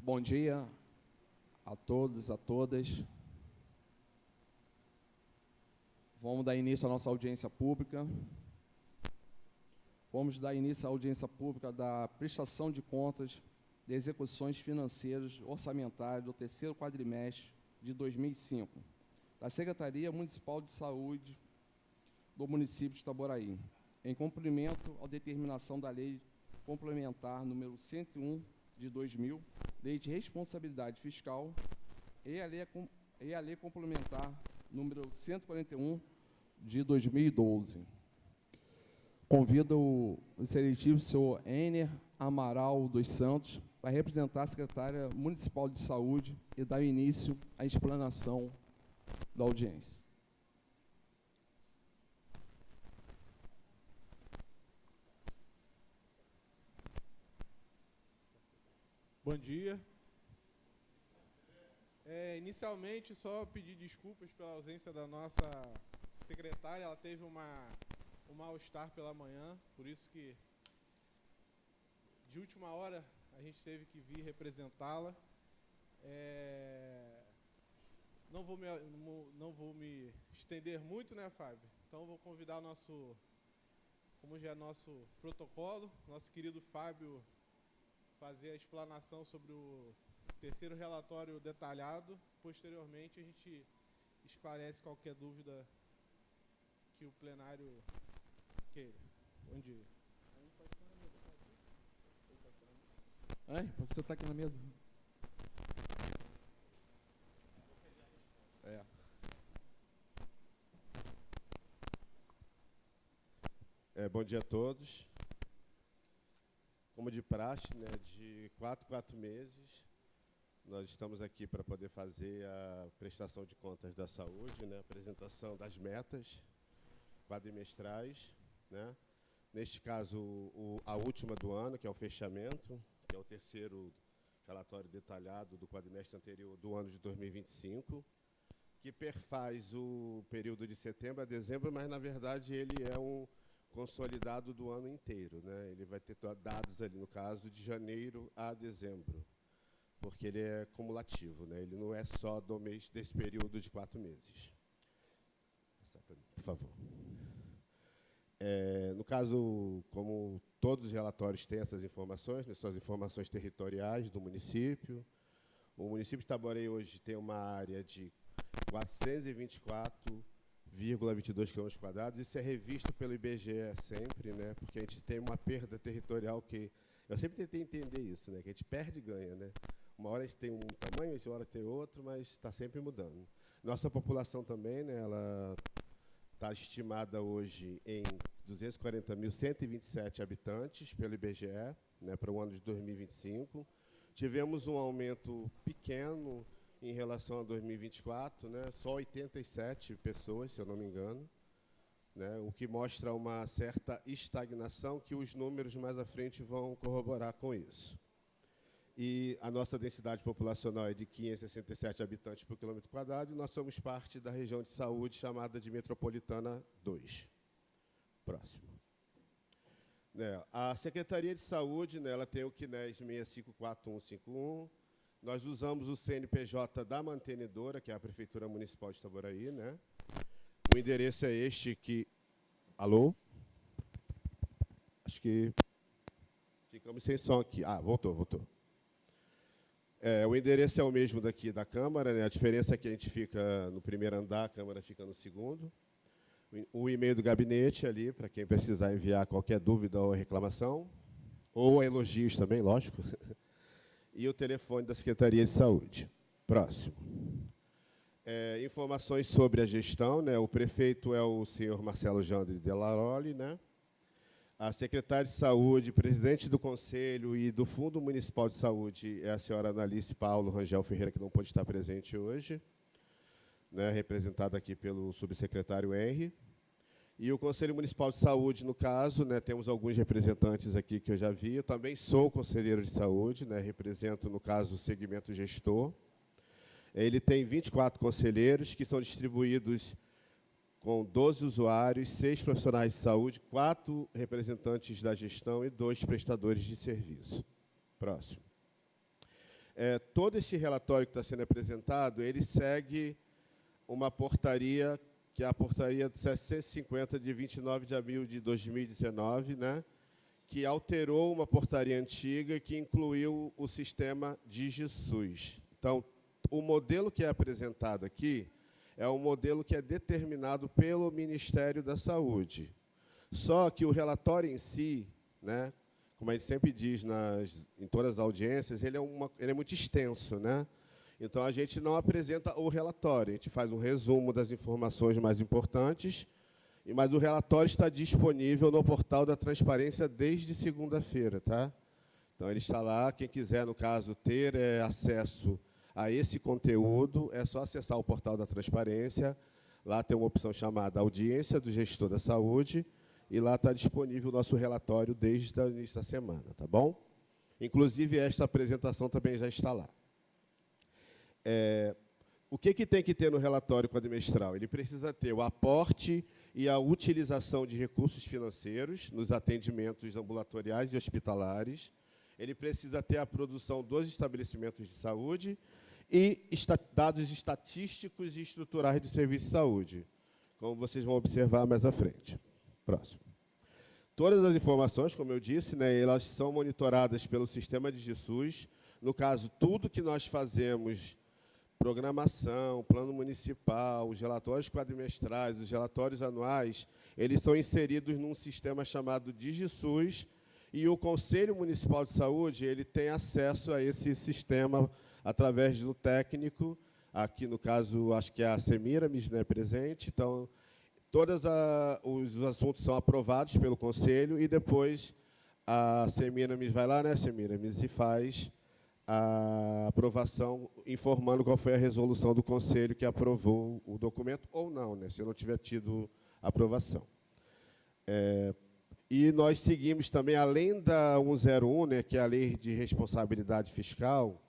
Bom dia a todos, a todas. Vamos dar início à nossa audiência pública. Vamos dar início à audiência pública da prestação de contas de execuções financeiras orçamentárias do terceiro quadrimestre de 2005, da Secretaria Municipal de Saúde do município de Itaboraí, em cumprimento à determinação da Lei Complementar número 101 de 2000, Lei de Responsabilidade Fiscal, e a Lei Complementar número 141 de 2012. Convido o excelentíssimo senhor Ener Amaral dos Santos para representar a Secretária Municipal de Saúde e dar início à explanação da audiência. Bom dia. Inicialmente, só pedir desculpas pela ausência da nossa secretária. Ela teve um mal-estar pela manhã, por isso que, de última hora, a gente teve que vir representá-la. Não vou me estender muito, né, Fábio? Então, vou convidar como já é nosso protocolo, nosso querido Fábio, fazer a explanação sobre o terceiro relatório detalhado. Posteriormente, a gente esclarece qualquer dúvida que o plenário queira. Bom dia. Você está aqui na mesa? Bom dia a todos. Como de praxe, né, de 4 em 4 meses, nós estamos aqui para poder fazer a prestação de contas da saúde, né, a apresentação das metas quadrimestrais, né. Neste caso, a última do ano, que é o fechamento, que é o terceiro relatório detalhado do quadrimestre anterior do ano de 2025, que perfaz o período de setembro a dezembro, mas, na verdade, ele é um consolidado do ano inteiro, né? Ele vai ter dados ali, no caso, de janeiro a dezembro, porque ele é cumulativo, né? Ele não é só do mês desse período de 4 meses. Por favor. No caso, como todos os relatórios têm essas informações, né, são as informações territoriais do município. O município de Itaboraí hoje tem uma área de 424,22 km². Isso é revisto pelo IBGE sempre, né? Porque a gente tem uma perda territorial que... Eu sempre tentei entender isso, né? Que a gente perde e ganha, né? Uma hora a gente tem um tamanho, outra hora tem outro, mas está sempre mudando. Nossa população também, né? Ela está estimada hoje em 240.127 habitantes pelo IBGE, né? Para o ano de 2025. Tivemos um aumento pequeno em relação a 2024, né, só 87 pessoas, se eu não me engano, né, o que mostra uma certa estagnação, que os números mais à frente vão corroborar com isso. E a nossa densidade populacional é de 567 habitantes por quilômetro quadrado, e nós somos parte da região de saúde chamada de Metropolitana 2. Próximo. A Secretaria de Saúde, né, ela tem o CNES 654151, nós usamos o CNPJ da mantenedora, que é a Prefeitura Municipal de Itaboraí, né? O endereço é este que... Alô? Acho que ficamos sem som aqui. Voltou. O endereço é o mesmo daqui da Câmara, né? A diferença é que a gente fica no primeiro andar, a Câmara fica no segundo. O e-mail do gabinete ali, para quem precisar enviar qualquer dúvida ou reclamação, ou elogios também, lógico. E o telefone da Secretaria de Saúde. Próximo. Informações sobre a gestão, né? O prefeito é o senhor Marcelo Jandre Delaroli, né? A secretária de Saúde, presidente do Conselho e do Fundo Municipal de Saúde é a senhora Analice Paulo Rangel Ferreira, que não pôde estar presente hoje, né? Representada aqui pelo subsecretário Henry. E o Conselho Municipal de Saúde, no caso, né, temos alguns representantes aqui que eu já vi. Eu também sou conselheiro de saúde, né, represento, no caso, o segmento gestor. Ele tem 24 conselheiros, que são distribuídos com 12 usuários, 6 profissionais de saúde, 4 representantes da gestão e 2 prestadores de serviço. Próximo. todo esse relatório que está sendo apresentado, ele segue uma portaria, que é a portaria 750, de 29 de abril de 2019, né, que alterou uma portaria antiga que incluiu o sistema DigiSUS. Então, o modelo que é apresentado aqui é um modelo que é determinado pelo Ministério da Saúde. Só que o relatório em si, né, como a gente sempre diz em todas as audiências, ele é muito extenso, né? Então, a gente não apresenta o relatório, a gente faz um resumo das informações mais importantes, mas o relatório está disponível no portal da Transparência desde segunda-feira, tá? Então, ele está lá, quem quiser, no caso, ter acesso a esse conteúdo, é só acessar o portal da Transparência, lá tem uma opção chamada Audiência do Gestor da Saúde, e lá está disponível o nosso relatório desde o início da semana, tá bom? Inclusive, esta apresentação também já está lá. O que tem que ter no relatório quadrimestral? Ele precisa ter o aporte e a utilização de recursos financeiros nos atendimentos ambulatoriais e hospitalares. Ele precisa ter a produção dos estabelecimentos de saúde e dados estatísticos e estruturais do serviço de saúde, como vocês vão observar mais à frente. Próximo. Todas as informações, como eu disse, né, elas são monitoradas pelo sistema DigiSUS. No caso, tudo que nós fazemos, programação, plano municipal, os relatórios quadrimestrais, os relatórios anuais, eles são inseridos num sistema chamado DigiSUS, e o Conselho Municipal de Saúde ele tem acesso a esse sistema através do técnico. Aqui, no caso, acho que é a Semiramis, né, presente. Então, todos os assuntos são aprovados pelo Conselho e depois a Semiramis vai lá, né, Semiramis, e faz a aprovação, informando qual foi a resolução do Conselho que aprovou o documento, ou não, né, se não tiver tido aprovação. E nós seguimos também, além da 101, né, que é a Lei de Responsabilidade Fiscal,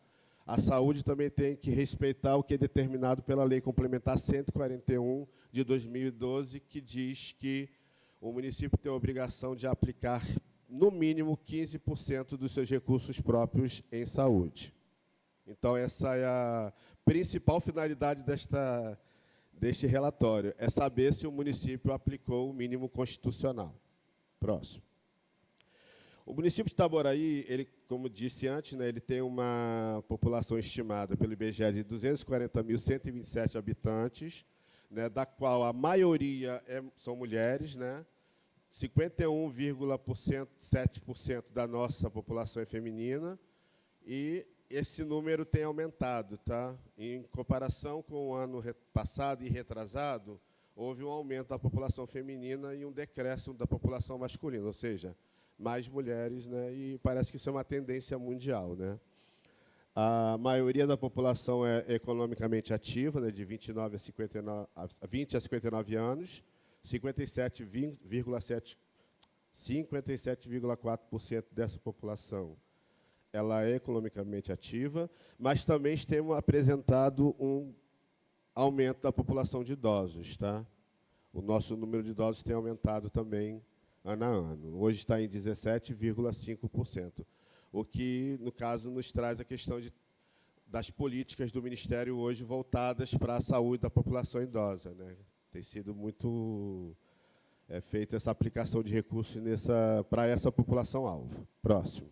a saúde também tem que respeitar o que é determinado pela Lei Complementar 141 de 2012, que diz que o município tem a obrigação de aplicar, no mínimo, 15% dos seus recursos próprios em saúde. Então, essa é a principal finalidade deste relatório, é saber se o município aplicou o mínimo constitucional. Próximo. O município de Itaboraí, ele, como disse antes, né, ele tem uma população estimada pelo IBGE de 240.127 habitantes, né, da qual a maioria são mulheres, né, 51,7% da nossa população é feminina, e esse número tem aumentado, tá? Em comparação com o ano passado e retrasado, houve um aumento da população feminina e um decréscimo da população masculina, ou seja, mais mulheres, né, e parece que isso é uma tendência mundial, né? A maioria da população é economicamente ativa, né, de 20 a 59 anos, 57,4% dessa população ela é economicamente ativa, mas também temos apresentado um aumento da população de idosos, tá? O nosso número de idosos tem aumentado também ano a ano. Hoje está em 17,5%, o que, no caso, nos traz a questão das políticas do Ministério hoje voltadas para a saúde da população idosa, né? Tem sido muito feita essa aplicação de recursos para essa população-alvo. Próximo.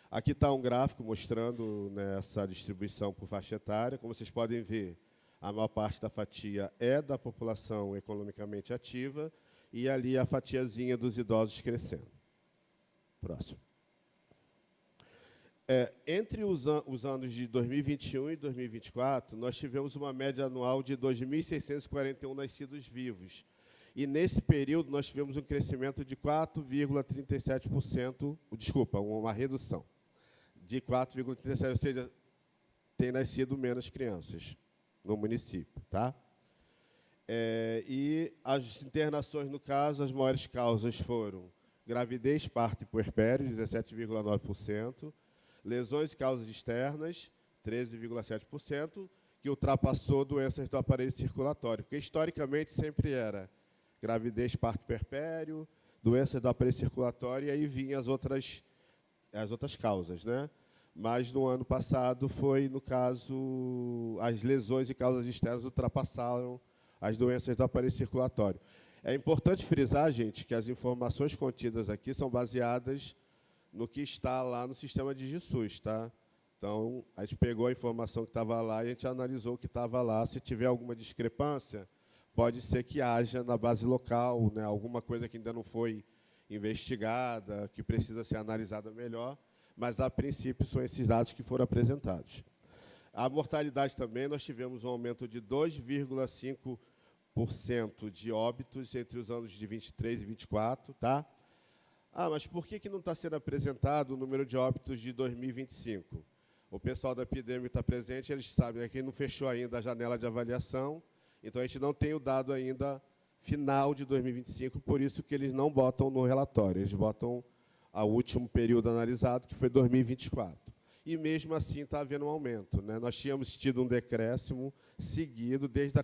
Aqui está um gráfico mostrando, né, essa distribuição por faixa etária. Como vocês podem ver, a maior parte da fatia é da população economicamente ativa e ali a fatiazinha dos idosos crescendo. Próximo. Entre os anos de 2021 e 2024, nós tivemos uma média anual de 2.641 nascidos vivos. E, nesse período, nós tivemos um crescimento de 4,37%, desculpa, uma redução de 4,37%, ou seja, tem nascido menos crianças no município, tá? E as internações, no caso, as maiores causas foram gravidez, parto e puerpério, 17,9%, lesões e causas externas, 13,7%, que ultrapassou doenças do aparelho circulatório, porque historicamente sempre era gravidez, parto, puerpério, doenças do aparelho circulatório, e aí vinham as outras causas, né? mas no ano passado foi, no caso, as lesões e causas externas ultrapassaram as doenças do aparelho circulatório. É importante frisar, gente, que as informações contidas aqui são baseadas no que está lá no sistema de DigiSUS, tá? Então, a gente pegou a informação que estava lá e a gente analisou o que estava lá. Se tiver alguma discrepância, pode ser que haja na base local, né, alguma coisa que ainda não foi investigada, que precisa ser analisada melhor, mas, a princípio, são esses dados que foram apresentados. A mortalidade também, nós tivemos um aumento de 2,5% de óbitos entre os anos de 23 e 24, tá? Ah, mas por que não está sendo apresentado o número de óbitos de 2025? O pessoal da epidemia está presente, eles sabem, que não fechou ainda a janela de avaliação, então a gente não tem o dado ainda final de 2025, por isso que eles não botam no relatório, eles botam o último período analisado, que foi 2024. E mesmo assim está havendo um aumento, né? Nós tínhamos tido um decréscimo seguido desde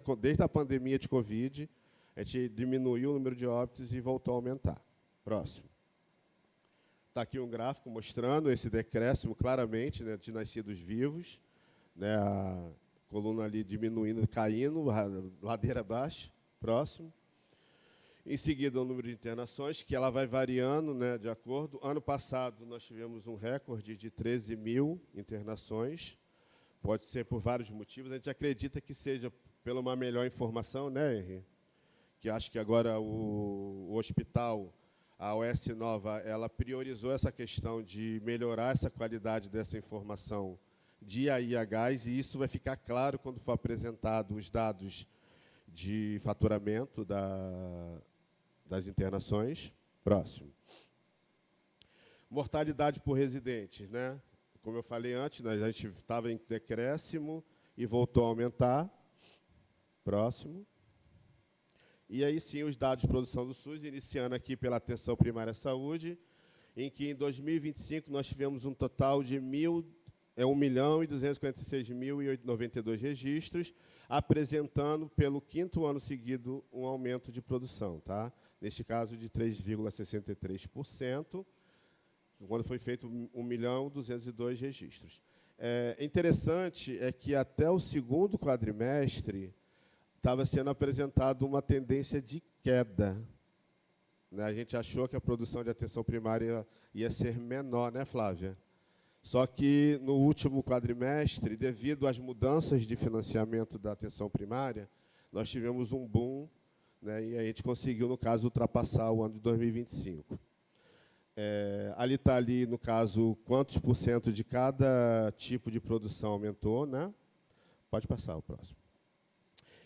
a pandemia de Covid, a gente diminuiu o número de óbitos e voltou a aumentar. Próximo. Está aqui um gráfico mostrando esse decréscimo claramente, né, de nascidos vivos, né, a coluna ali diminuindo, caindo, ladeira abaixo. Próximo. Em seguida, o número de internações, que ela vai variando, né, de acordo. Ano passado, nós tivemos um recorde de 13 mil internações. Pode ser por vários motivos. A gente acredita que seja pela uma melhor informação, né, Henri? Que acho que agora o hospital, a OS Nova, ela priorizou essa questão de melhorar essa qualidade dessa informação de AIHs, e isso vai ficar claro quando for apresentado os dados de faturamento das internações. Próximo. Mortalidade por residentes, né? Como eu falei antes, né, a gente estava em decréscimo e voltou a aumentar. Próximo. E aí sim os dados de produção do SUS, iniciando aqui pela atenção primária à saúde, em que em 2025 nós tivemos um total de 1.246.092 registros, apresentando pelo 5º ano seguido um aumento de produção, tá? Neste caso de 3,63%, quando foi feito 1.202 registros. Interessante é que até o 2º quadrimestre estava sendo apresentada uma tendência de queda, né? A gente achou que a produção de atenção primária ia ser menor, né, Flávia? Só que, no último quadrimestre, devido às mudanças de financiamento da atenção primária, nós tivemos um boom, né, e a gente conseguiu, no caso, ultrapassar o ano de 2025. Ali está, no caso, quantos por cento de cada tipo de produção aumentou, né? Pode passar o próximo.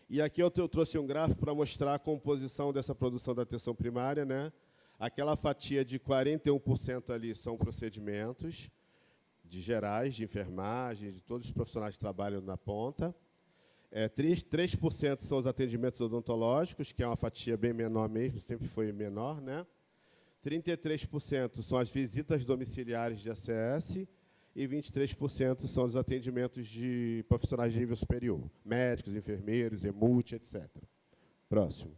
E aqui eu trouxe um gráfico para mostrar a composição dessa produção da atenção primária, né? Aquela fatia de 41% ali são procedimentos de gerais, de enfermagem, de todos os profissionais que trabalham na ponta. 3% são os atendimentos odontológicos, que é uma fatia bem menor mesmo, sempre foi menor, né? 33% são as visitas domiciliares de ACS e 23% são os atendimentos de profissionais de nível superior, médicos, enfermeiros, EMUT, etc. Próximo.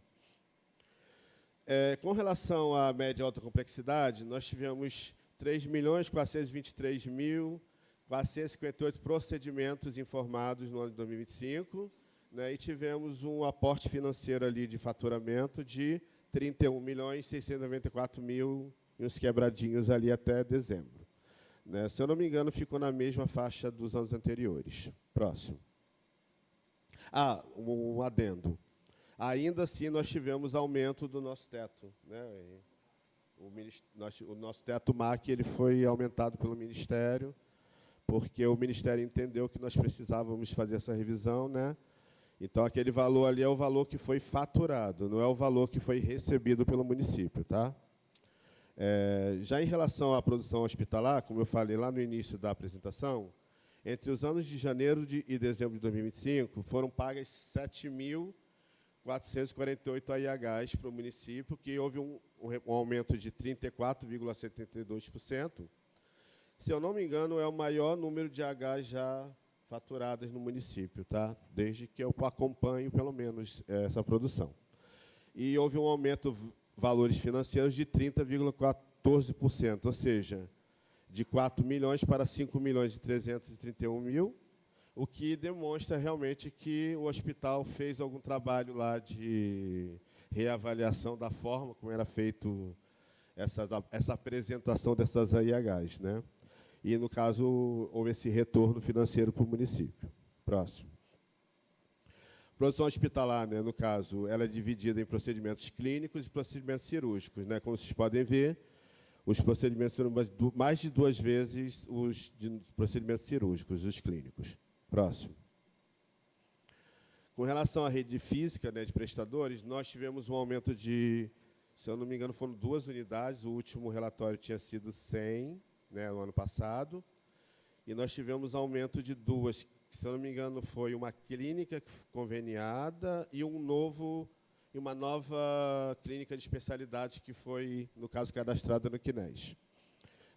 Com relação à média alta complexidade, nós tivemos 3.423.458 procedimentos informados no ano de 2025, né, e tivemos um aporte financeiro ali de faturamento de 31.694.000 e uns quebradinhos ali até dezembro. Né, se eu não me engano, ficou na mesma faixa dos anos anteriores. Próximo. Um adendo. Ainda assim, nós tivemos aumento do nosso teto, né? O nosso teto MAC ele foi aumentado pelo Ministério, porque o Ministério entendeu que nós precisávamos fazer essa revisão, né? Então, aquele valor ali é o valor que foi faturado, não é o valor que foi recebido pelo município, tá? Já em relação à produção hospitalar, como eu falei lá no início da apresentação, entre os anos de janeiro e dezembro de 2025, foram pagas 7.448 AIHs para o município, que houve um aumento de 34,72%. Se eu não me engano, é o maior número de AH já faturadas no município, tá? Desde que eu acompanho, pelo menos, essa produção. E houve um aumento valores financeiros de 30,14%, ou seja, de 4 milhões para 5 milhões e 331 mil, o que demonstra realmente que o hospital fez algum trabalho lá de reavaliação da forma como era feito essa apresentação dessas AIHs, né? E, no caso, houve esse retorno financeiro para o município. Próximo. Produção hospitalar, né, no caso, ela é dividida em procedimentos clínicos e procedimentos cirúrgicos, né? Como vocês podem ver, os procedimentos são mais de 2 vezes os procedimentos cirúrgicos, os clínicos. Próximo. Com relação à rede física, né, de prestadores, nós tivemos um aumento de, se eu não me engano, foram 2 unidades, o último relatório tinha sido 100, né, no ano passado, e nós tivemos aumento de 2, que, se eu não me engano, foi uma clínica conveniada e uma nova clínica de especialidade que foi, no caso, cadastrada no CNES.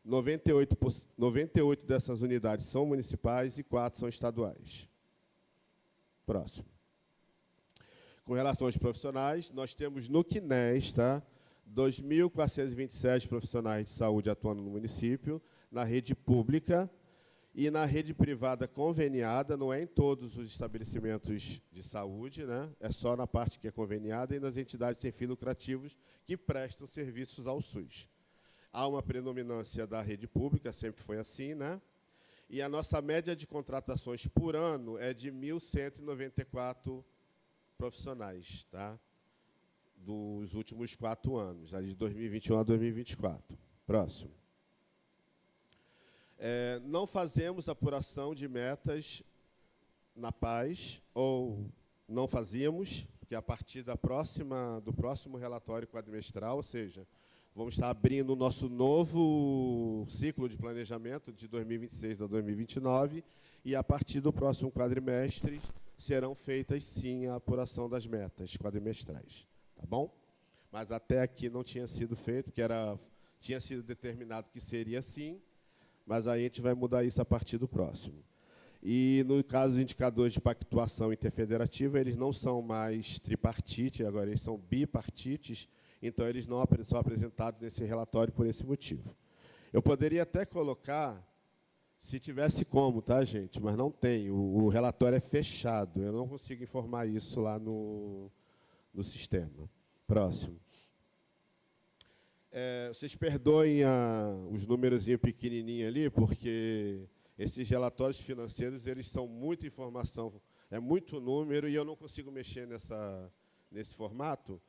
98 dessas unidades são municipais e 4 são estaduais. Próximo. Com relação aos profissionais, nós temos no CNES, tá, 2.427 profissionais de saúde atuando no município, na rede pública e na rede privada conveniada, não é em todos os estabelecimentos de saúde, né? É só na parte que é conveniada e nas entidades sem fins lucrativos que prestam serviços ao SUS. Há uma predominância da rede pública, sempre foi assim, né? E a nossa média de contratações por ano é de 1.194 profissionais, tá? Dos últimos 4 anos, de 2021 a 2024. Próximo. Não fazemos apuração de metas na paz, ou não fazíamos, porque a partir do próximo relatório quadrimestral, ou seja, vamos estar abrindo o nosso novo ciclo de planejamento de 2026 a 2029, e a partir do próximo quadrimestre serão feitas, sim, a apuração das metas quadrimestrais. Tá bom? Mas até aqui não tinha sido feito, porque tinha sido determinado que seria assim, mas aí a gente vai mudar isso a partir do próximo. E, no caso dos indicadores de pactuação interfederativa, eles não são mais tripartite, agora eles são bipartites, então eles não são apresentados nesse relatório por esse motivo. Eu poderia até colocar, se tivesse como, tá, gente? Mas não tem, o relatório é fechado, eu não consigo informar isso lá no sistema. Próximo. Vocês perdoem os númerozinhos pequenininhos ali, porque esses relatórios financeiros, eles são muita informação, é muito número, e eu não consigo mexer nesse formato,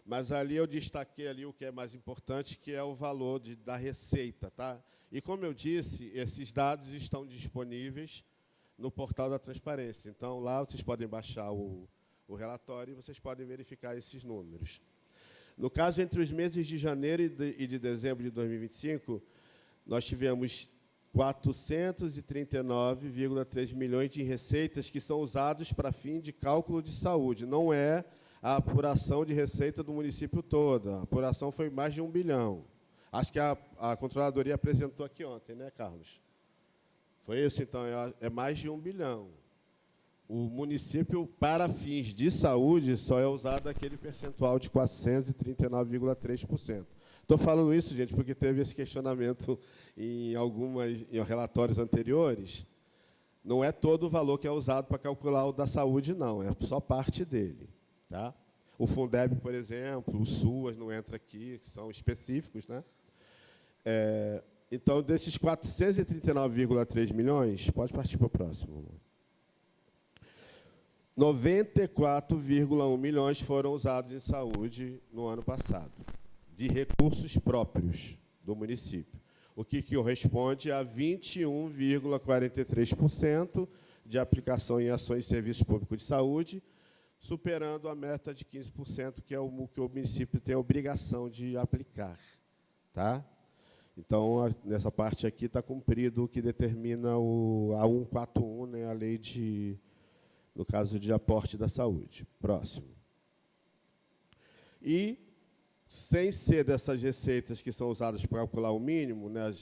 mas ali eu destaquei ali o que é mais importante, que é o valor da receita, tá? E, como eu disse, esses dados estão disponíveis no portal da transparência. Então, lá vocês podem baixar o relatório e vocês podem verificar esses números. No caso, entre os meses de janeiro e de dezembro de 2025, nós tivemos 439,3 milhões de receitas que são usados para fim de cálculo de saúde. Não é a apuração de receita do município todo. A apuração foi mais de 1 bilhão. Acho que a Controladoria apresentou aqui ontem, né, Carlos? Foi isso, então, é mais de 1 bilhão. O município, para fins de saúde, só é usado aquele percentual de 439,3%. Estou falando isso, gente, porque teve esse questionamento em relatórios anteriores. Não é todo o valor que é usado para calcular o da saúde, não. É só parte dele. Tá? O Fundeb, por exemplo, o SUAS não entra aqui, que são específicos, né? Então, desses 439,3 milhões, pode partir para o próximo. 94,1 milhões foram usados em saúde no ano passado, de recursos próprios do município, o que corresponde a 21,43% de aplicação em ações e serviços públicos de saúde, superando a meta de 15%, que é o que o município tem a obrigação de aplicar. Tá? Então, nessa parte aqui está cumprido o que determina a 141, né, a lei no caso de aporte da saúde. Próximo. E, sem ser dessas receitas que são usadas para calcular o mínimo, né,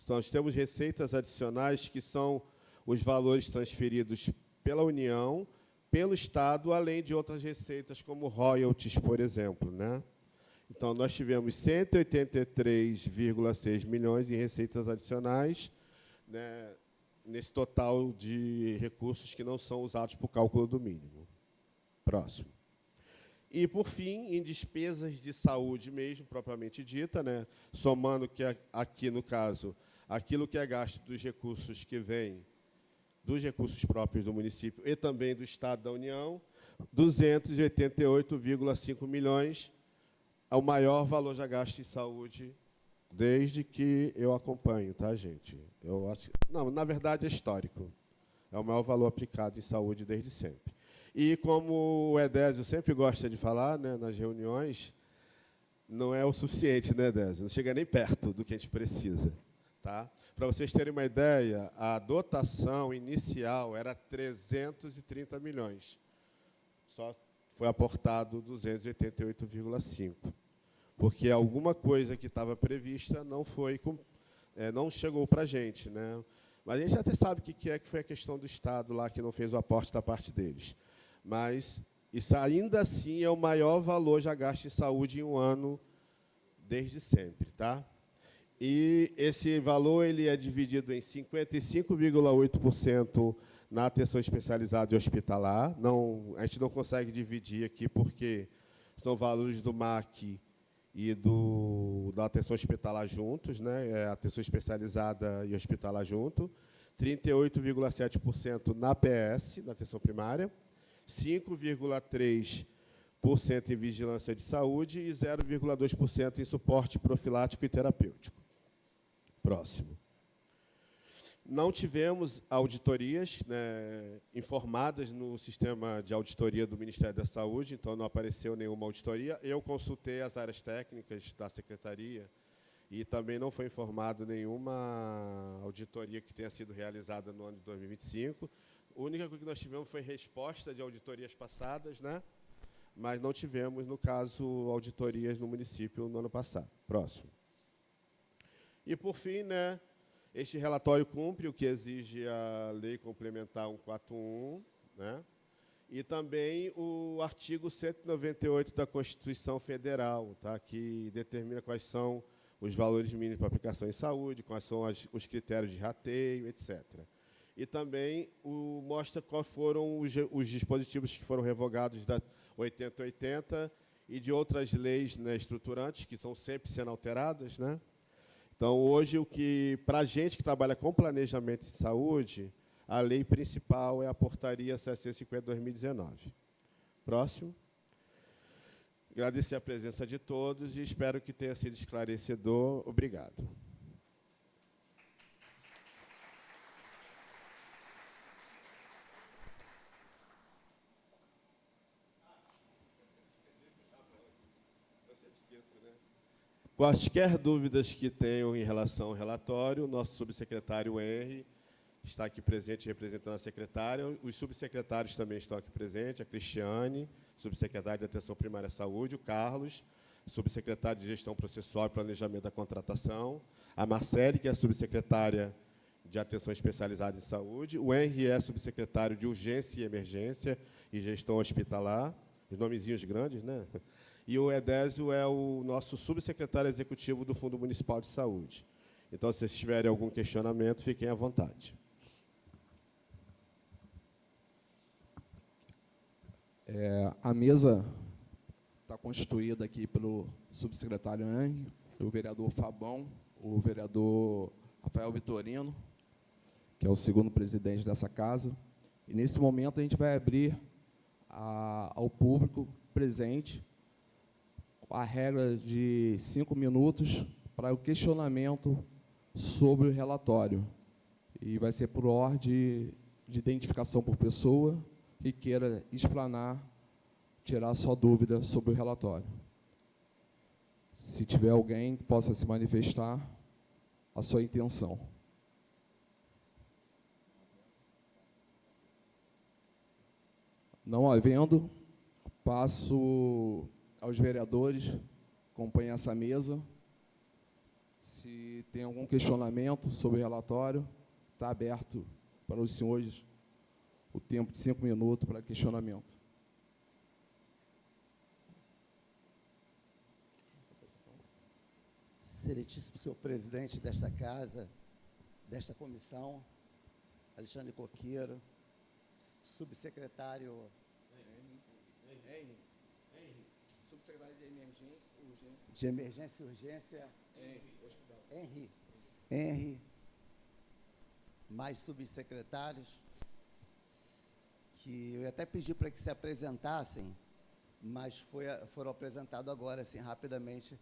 nós temos receitas adicionais que são os valores transferidos pela União, pelo Estado, além de outras receitas, como royalties, por exemplo, né? Então, nós tivemos 183,6 milhões em receitas adicionais, né, nesse total de recursos que não são usados para o cálculo do mínimo. Próximo. E, por fim, em despesas de saúde mesmo, propriamente dita, né, somando que aqui, no caso, aquilo que é gasto dos recursos que vem dos recursos próprios do município e também do Estado da União, 288,5 milhões, é o maior valor já gasto em saúde desde que eu acompanho, tá, gente? Eu acho, não, na verdade é histórico. É o maior valor aplicado em saúde desde sempre. E como o Edésio sempre gosta de falar, né, nas reuniões, não é o suficiente, né, Edésio? Não chega nem perto do que a gente precisa, tá? Para vocês terem uma ideia, a dotação inicial era 330 milhões. Só foi aportado 288,5, porque alguma coisa que estava prevista não foi, não chegou para a gente, né? Mas a gente até sabe o que foi a questão do Estado lá que não fez o aporte da parte deles. Mas isso ainda assim é o maior valor já gasto em saúde em um ano desde sempre, tá? E esse valor ele é dividido em 55,8% na atenção especializada e hospitalar. Não, a gente não consegue dividir aqui porque são valores do MAC e da atenção hospitalar juntos, né? É atenção especializada e hospitalar junto. 38,7% na PS, na atenção primária. 5,3% em vigilância de saúde e 0,2% em suporte profilático e terapêutico. Próximo. Não tivemos auditorias, né, informadas no sistema de auditoria do Ministério da Saúde, então não apareceu nenhuma auditoria. Eu consultei as áreas técnicas da Secretaria e também não foi informado nenhuma auditoria que tenha sido realizada no ano de 2025. A única coisa que nós tivemos foi resposta de auditorias passadas, né, mas não tivemos, no caso, auditorias no município no ano passado. Próximo. E, por fim, né, este relatório cumpre o que exige a Lei Complementar 141, né, e também o artigo 198 da Constituição Federal, tá, que determina quais são os valores mínimos para aplicação em saúde, quais são os critérios de rateio, etc. E também mostra quais foram os dispositivos que foram revogados da 8080 e de outras leis, né, estruturantes, que estão sempre sendo alteradas, né? Então, hoje, para a gente que trabalha com planejamento de saúde, a lei principal é a Portaria 750/2019. Próximo. Agradecer a presença de todos e espero que tenha sido esclarecedor. Obrigado. Quaisquer dúvidas que tenham em relação ao relatório, o nosso subsecretário Henry está aqui presente representando a secretária. Os subsecretários também estão aqui presentes, a Cristiane, subsecretária de Atenção Primária à Saúde, o Carlos, subsecretário de Gestão Processual e Planejamento da Contratação, a Marcele, que é a subsecretária de Atenção Especializada em Saúde, o Henry é subsecretário de Urgência e Emergência e Gestão Hospitalar, os nomezinhos grandes, né? E o Edésio é o nosso subsecretário executivo do Fundo Municipal de Saúde. Então, se vocês tiverem algum questionamento, fiquem à vontade. A mesa está constituída aqui pelo subsecretário Henry, o vereador Fabão, o vereador Rafael Vitorino, que é o segundo presidente dessa casa. E, nesse momento, a gente vai abrir ao público presente a regra de 5 minutos para o questionamento sobre o relatório. E vai ser por ordem de identificação por pessoa que queira explanar, tirar sua dúvida sobre o relatório. Se tiver alguém que possa se manifestar a sua intenção. Não havendo, passo aos vereadores que acompanham essa mesa. Se tem algum questionamento sobre o relatório, está aberto para os senhores o tempo de 5 minutos para questionamento. excelentíssimo senhor presidente desta casa, desta comissão, Alexandre Coqueiro, subsecretário Subsecretário de Emergência e Urgência. de Emergência e Urgência, Henry, mais subsecretários, que eu até pedi para que se apresentassem, mas foram apresentados agora, assim, rapidamente,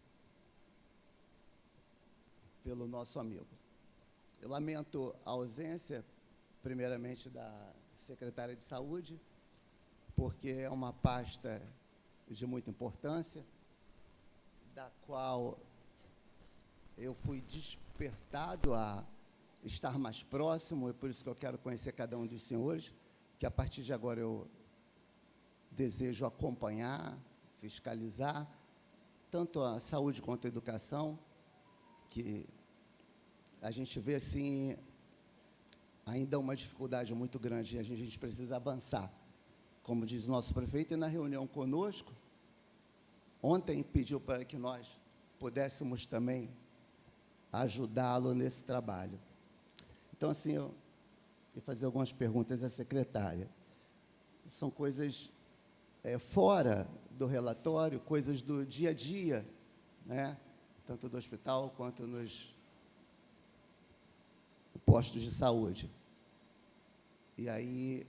pelo nosso amigo. Eu lamento a ausência, primeiramente, da secretária de Saúde, porque é uma pasta de muita importância, da qual eu fui despertado a estar mais próximo, e por isso que eu quero conhecer cada um dos senhores, que a partir de agora eu desejo acompanhar, fiscalizar, tanto a saúde quanto a educação, que a gente vê, assim, ainda uma dificuldade muito grande, e a gente precisa avançar. Como diz o nosso prefeito, e na reunião conosco, ontem pediu para que nós pudéssemos também ajudá-lo nesse trabalho. Então, assim, eu vou fazer algumas perguntas à secretária. São coisas fora do relatório, coisas do dia a dia, né? Tanto do hospital quanto nos postos de saúde. E aí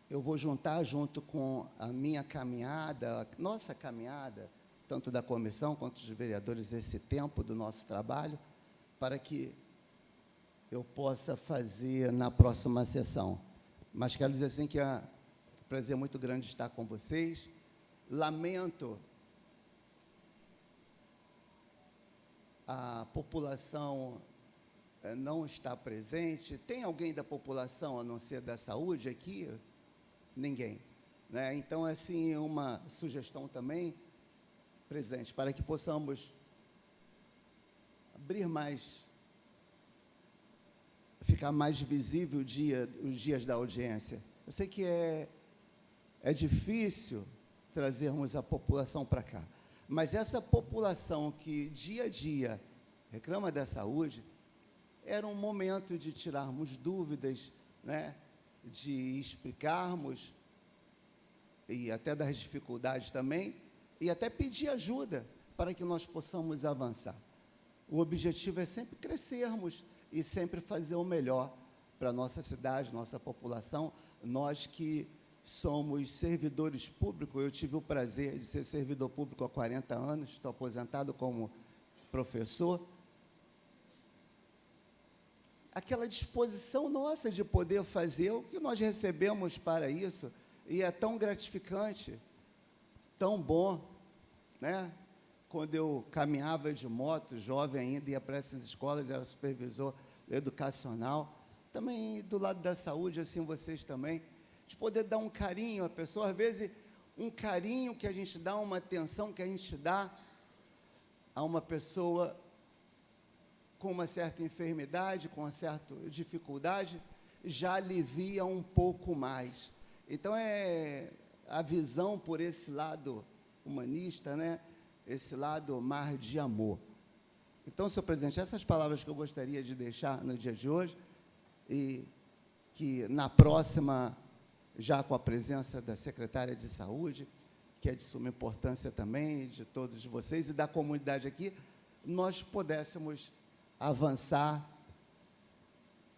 eu vou juntar junto com a minha caminhada, a nossa caminhada, tanto da comissão quanto dos vereadores, esse tempo do nosso trabalho, para que eu possa fazer na próxima sessão. Mas quero dizer assim que é um prazer muito grande estar com vocês. Lamento a população não estar presente. Tem alguém da população, a não ser da saúde, aqui? Ninguém, né? Então, assim, uma sugestão também, presidente, para que possamos abrir mais, ficar mais visível os dias da audiência. Eu sei que é difícil trazermos a população para cá, mas essa população que dia a dia reclama da saúde, era um momento de tirarmos dúvidas, né, de explicarmos, e até das dificuldades também, e até pedir ajuda para que nós possamos avançar. O objetivo é sempre crescermos e sempre fazer o melhor para a nossa cidade, nossa população. Nós que somos servidores públicos, eu tive o prazer de ser servidor público há 40 anos, estou aposentado como professor. Aquela disposição nossa de poder fazer o que nós recebemos para isso, e é tão gratificante, tão bom, né? Quando eu caminhava de moto, jovem ainda, ia para essas escolas, era supervisor educacional, também do lado da saúde, assim, vocês também, de poder dar um carinho à pessoa, às vezes, um carinho que a gente dá, uma atenção que a gente dá a uma pessoa com uma certa enfermidade, com uma certa dificuldade, já alivia um pouco mais. Então, é a visão por esse lado humanista, né? Esse lado mar de amor. Então, senhor presidente, essas palavras que eu gostaria de deixar no dia de hoje, e que na próxima, já com a presença da secretária de Saúde, que é de suma importância também, de todos vocês e da comunidade aqui, nós pudéssemos avançar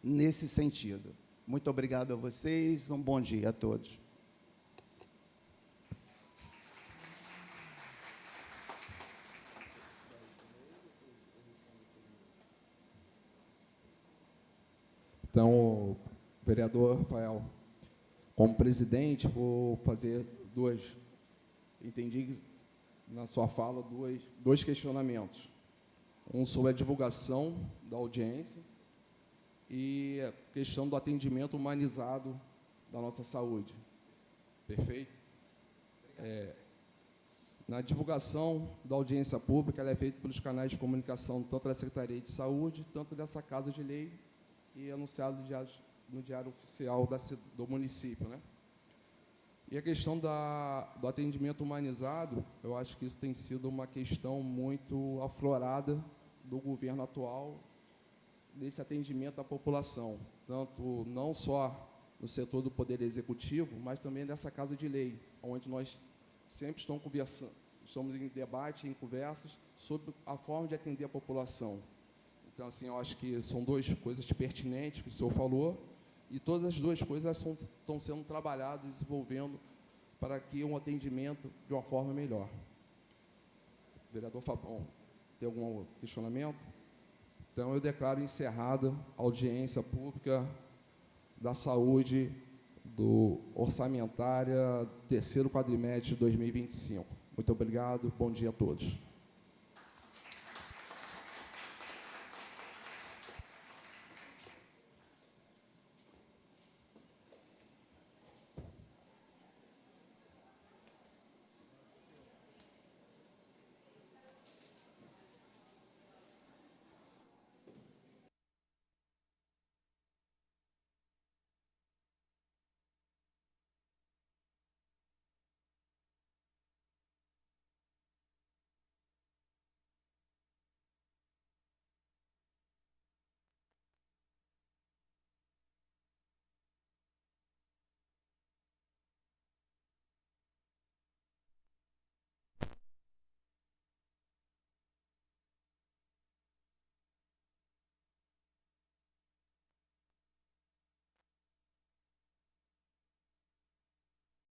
nesse sentido. Muito obrigado a vocês, um bom dia a todos. Então, vereador Rafael, como presidente, vou fazer entendi na sua fala dois questionamentos. Um sobre a divulgação da audiência e a questão do atendimento humanizado da nossa saúde. Perfeito? Na divulgação da audiência pública, ela é feita pelos canais de comunicação, tanto da Secretaria de Saúde, tanto dessa Casa de Lei, e anunciado no Diário Oficial do município, né? E a questão do atendimento humanizado, eu acho que isso tem sido uma questão muito aflorada do governo atual nesse atendimento à população, tanto não só no setor do Poder Executivo, mas também dessa Casa de Lei, onde nós sempre estamos em debate, em conversas, sobre a forma de atender a população. Então, assim, eu acho que são duas coisas pertinentes que o senhor falou, e todas as duas coisas estão sendo trabalhadas, desenvolvendo, para que um atendimento de uma forma melhor. Vereador Fabão, tem algum questionamento? Então, eu declaro encerrada a audiência pública da saúde do orçamentária terceiro quadrimestre de 2025. Muito obrigado, bom dia a todos.